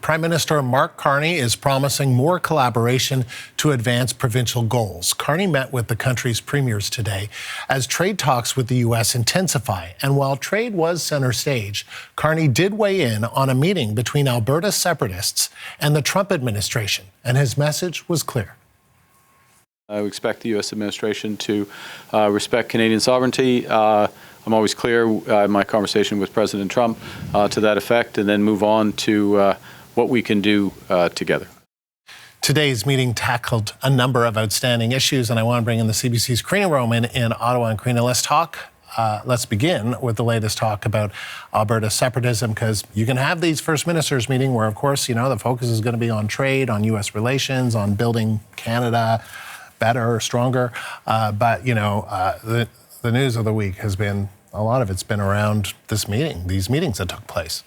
Prime Minister Mark Carney is promising more collaboration to advance provincial goals. Carney met with the country's premiers today as trade talks with the U.S. intensify. And while trade was center stage, Carney did weigh in on a meeting between Alberta separatists and the Trump administration, and his message was clear. I expect the U.S. administration to respect Canadian sovereignty. I'm always clear in my conversation with President Trump to that effect, and then move on to what we can do together. Today's meeting tackled a number of outstanding issues, and I want to bring in the CBC's Karina Roman in Ottawa. And Karina, let's begin with the latest talk about Alberta separatism, because you can have these First Ministers meeting where, of course, the focus is going to be on trade, on U.S. relations, on building Canada better, stronger. But the news of the week has been, a lot of it's been around these meetings that took place.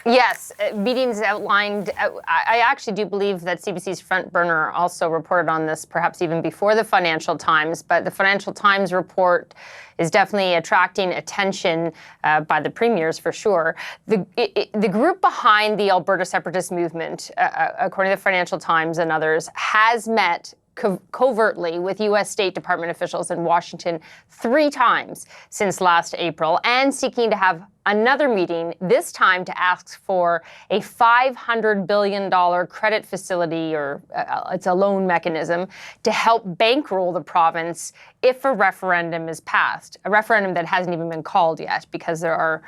Yes, meetings outlined. I actually do believe that CBC's Front Burner also reported on this, perhaps even before the Financial Times, but the Financial Times report is definitely attracting attention by the premiers, for sure. The group behind the Alberta separatist movement, according to the Financial Times and others, has met covertly with U.S. State Department officials in Washington 3 times since last April, and seeking to have another meeting, this time to ask for a $500 billion credit facility, or it's a loan mechanism, to help bankroll the province if a referendum is passed. A referendum that hasn't even been called yet, because there are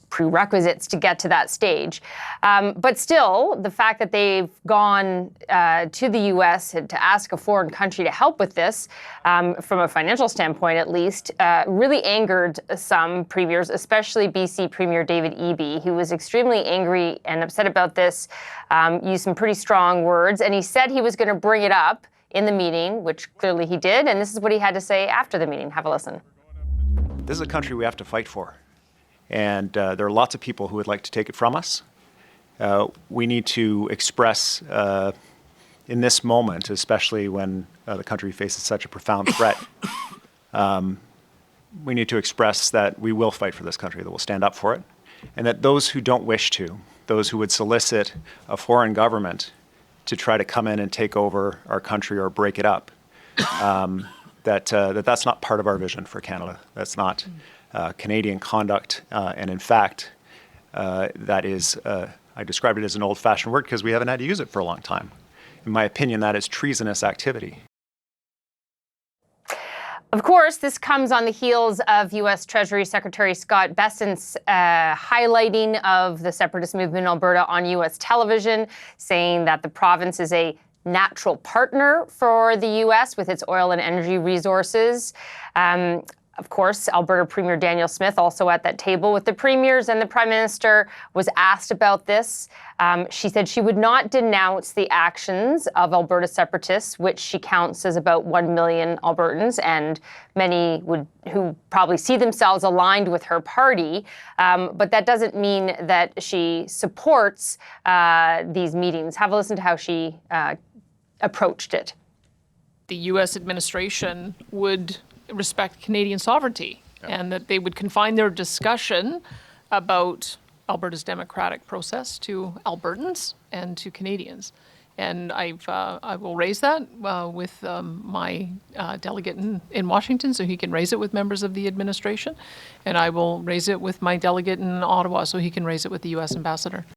prerequisites to get to that stage. But still, the fact that they've gone to the U.S. to ask a foreign country to help with this, from a financial standpoint at least, really angered some premiers, especially BC Premier David Eby, who was extremely angry and upset about this, used some pretty strong words, and he said he was going to bring it up in the meeting, which clearly he did, and this is what he had to say after the meeting. Have a listen. This is a country we have to fight for. And there are lots of people who would like to take it from us. We need to express, in this moment, especially when the country faces such a profound threat, we need to express that we will fight for this country, that we'll stand up for it, and that those who don't wish to, those who would solicit a foreign government to try to come in and take over our country or break it up, that's not part of our vision for Canada. That's not Canadian conduct, and in fact, that is, I described it as an old-fashioned word because we haven't had to use it for a long time. In my opinion, that is treasonous activity. Of course, this comes on the heels of U.S. Treasury Secretary Scott Bessent's highlighting of the separatist movement in Alberta on U.S. television, saying that the province is a natural partner for the U.S. with its oil and energy resources. Of course, Alberta Premier Danielle Smith also at that table with the premiers, and the Prime Minister was asked about this. She said she would not denounce the actions of Alberta separatists, which she counts as about 1 million Albertans, and many who probably see themselves aligned with her party. But that doesn't mean that she supports these meetings. Have a listen to how she approached it. The U.S. administration would respect Canadian sovereignty, and that they would confine their discussion about Alberta's democratic process to Albertans and to Canadians. And I will raise that with my delegate in Washington, so he can raise it with members of the administration. And I will raise it with my delegate in Ottawa, so he can raise it with the U.S. ambassador.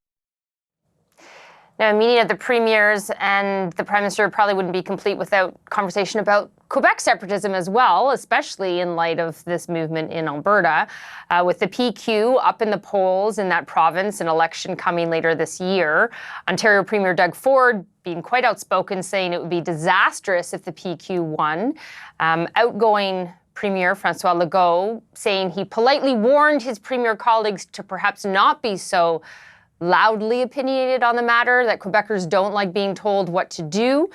Now, a meeting of the premiers and the Prime Minister probably wouldn't be complete without conversation about Quebec separatism as well, especially in light of this movement in Alberta. With the PQ up in the polls in that province, an election coming later this year, Ontario Premier Doug Ford being quite outspoken, saying it would be disastrous if the PQ won. Outgoing Premier François Legault saying he politely warned his Premier colleagues to perhaps not be so loudly opinionated on the matter, that Quebecers don't like being told what to do.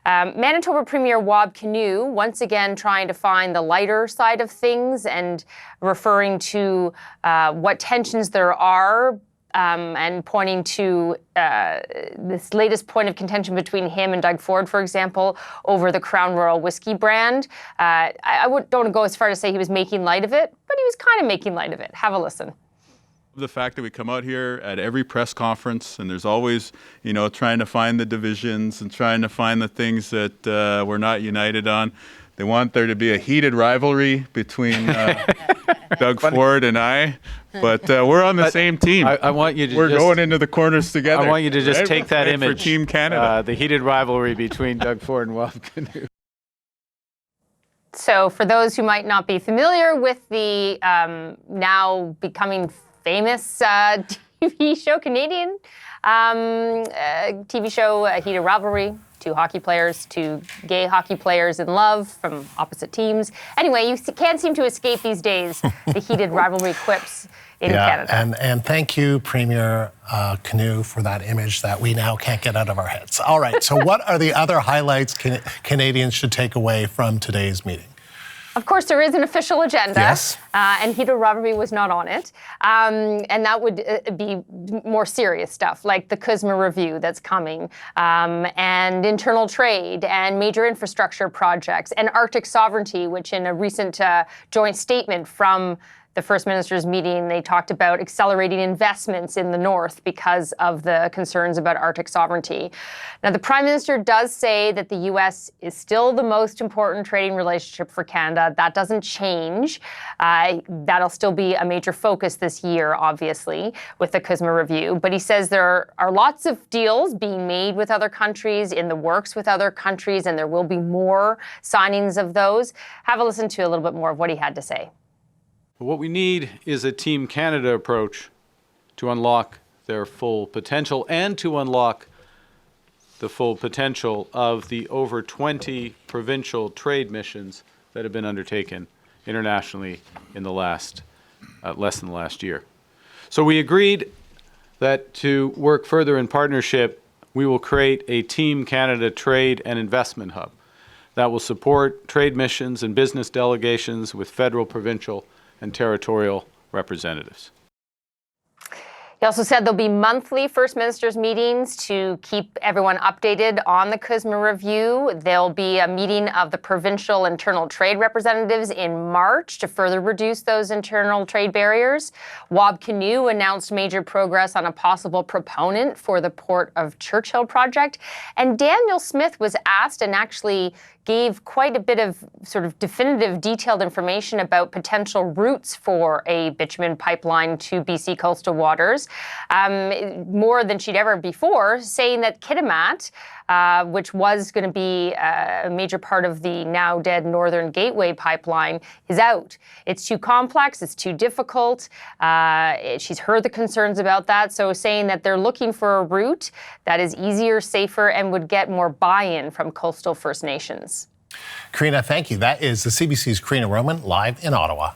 Manitoba Premier Wab Kinew once again trying to find the lighter side of things and referring to what tensions there are, and pointing to this latest point of contention between him and Doug Ford, for example, over the Crown Royal whiskey brand. Don't go as far to say he was making light of it, but he was kind of making light of it. Have a listen. The fact that we come out here at every press conference and there's always, trying to find the divisions and trying to find the things that we're not united on. They want there to be a heated rivalry between Doug Ford and I, but we're on the same team. I want you to We're going into the corners together. I want you to just take that Right image. for Team Canada. The heated rivalry between Doug Ford and Wild Canoe. So for those who might not be familiar with the now becoming famous TV show, Canadian TV show, Heated Rivalry, two gay hockey players in love from opposite teams. Anyway, you can't seem to escape these days the heated rivalry quips in Canada. And thank you, Premier Canoe, for that image that we now can't get out of our heads. All right, so what are the other highlights Canadians should take away from today's meeting? Of course, there is an official agenda, Yes. And heated rivalry was not on it. And that would be more serious stuff, like the CUSMA review that's coming, and internal trade, and major infrastructure projects, and Arctic sovereignty, which in a recent joint statement from the First Minister's meeting, they talked about accelerating investments in the North because of the concerns about Arctic sovereignty. Now, the Prime Minister does say that the U.S. is still the most important trading relationship for Canada. That doesn't change. That'll still be a major focus this year, obviously, with the CUSMA review. But he says there are lots of deals being made with other countries, in the works with other countries, and there will be more signings of those. Have a listen to a little bit more of what he had to say. What we need is a Team Canada approach to unlock their full potential and to unlock the full potential of the over 20 provincial trade missions that have been undertaken internationally in the less than the last year. So we agreed that to work further in partnership, we will create a Team Canada trade and investment hub that will support trade missions and business delegations with federal, provincial, and territorial representatives. He also said there'll be monthly First Minister's meetings to keep everyone updated on the CUSMA review. There'll be a meeting of the provincial internal trade representatives in March to further reduce those internal trade barriers. Wild Canoe announced major progress on a possible proponent for the Port of Churchill project. And Danielle Smith was asked and actually gave quite a bit of sort of definitive, detailed information about potential routes for a bitumen pipeline to BC coastal waters, more than she'd ever before, saying that Kitimat, which was going to be a major part of the now dead Northern Gateway pipeline, is out. It's too complex, it's too difficult. She's heard the concerns about that, so saying that they're looking for a route that is easier, safer, and would get more buy-in from coastal First Nations. Karina, thank you. That is the CBC's Karina Roman live in Ottawa.